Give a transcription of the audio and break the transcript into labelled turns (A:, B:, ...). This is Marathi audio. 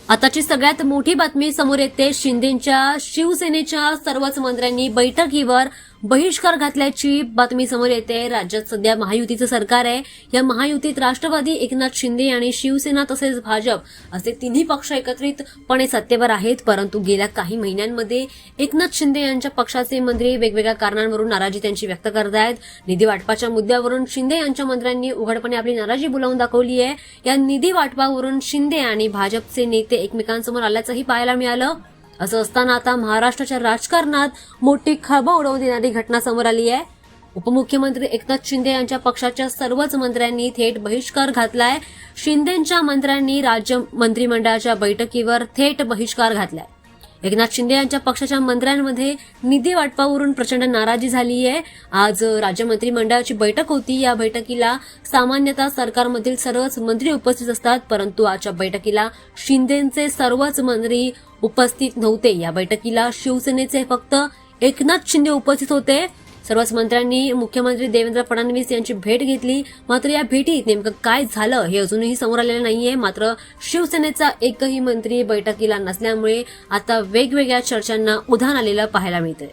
A: आताची सगळ्यात मोठी बातमी समोर येते. शिंदेंच्या शिवसेनेच्या सर्वच मंत्र्यांनी बैठकीवर बहिष्कार घातल्याची बातमी समोर येते. राज्यात सध्या महायुतीचं सरकार आहे. या महायुतीत राष्ट्रवादी, एकनाथ शिंदे आणि शिवसेना तसेच भाजप असे तिन्ही पक्ष एकत्रितपणे सत्तेवर आहेत. परंतु गेल्या काही महिन्यांमध्ये एकनाथ शिंदे यांच्या पक्षाचे मंत्री वेगवेगळ्या कारणांवरून नाराजी त्यांची व्यक्त करत आहेत. निधी वाटपाच्या मुद्द्यावरून शिंदे यांच्या मंत्र्यांनी उघडपणे आपली नाराजी बोलावून दाखवली आहे. या निधी वाटपावरून शिंदे आणि भाजपचे नेते एकमेकांसमोर आल्याचंही पाहायला मिळालं. असं असताना आता महाराष्ट्राच्या राजकारणात मोठी खळबळ उडवून देणारी घटना समोर आली आहे. उपमुख्यमंत्री एकनाथ शिंदे यांच्या पक्षाच्या सर्वच मंत्र्यांनी थेट बहिष्कार घातलाय. शिंदेंच्या मंत्र्यांनी राज्य मंत्रिमंडळाच्या बैठकीवर थेट बहिष्कार घातलाय. एकनाथ शिंदे यांच्या पक्षाच्या मंत्र्यांमध्ये निधी वाटपावरून प्रचंड नाराजी झाली आहे. आज राज्य मंत्रिमंडळाची बैठक होती. या बैठकीला सामान्यतः सरकारमधील सर्वच मंत्री उपस्थित असतात, परंतु आजच्या बैठकीला शिंदेचे सर्वच मंत्री उपस्थित नव्हते. या बैठकीला शिवसेनेचे फक्त एकनाथ शिंदे उपस्थित होते. सर्वच मंत्र्यांनी मुख्यमंत्री देवेंद्र फडणवीस यांची भेट घेतली. मात्र या भेटीत नेमकं काय झालं हे अजूनही समोर आलेलं नाहीये. मात्र शिवसेनेचा एकही मंत्री बैठकीला नसल्यामुळे आता वेगवेगळ्या चर्चांना उधाण आलेलं पाहायला मिळतंय.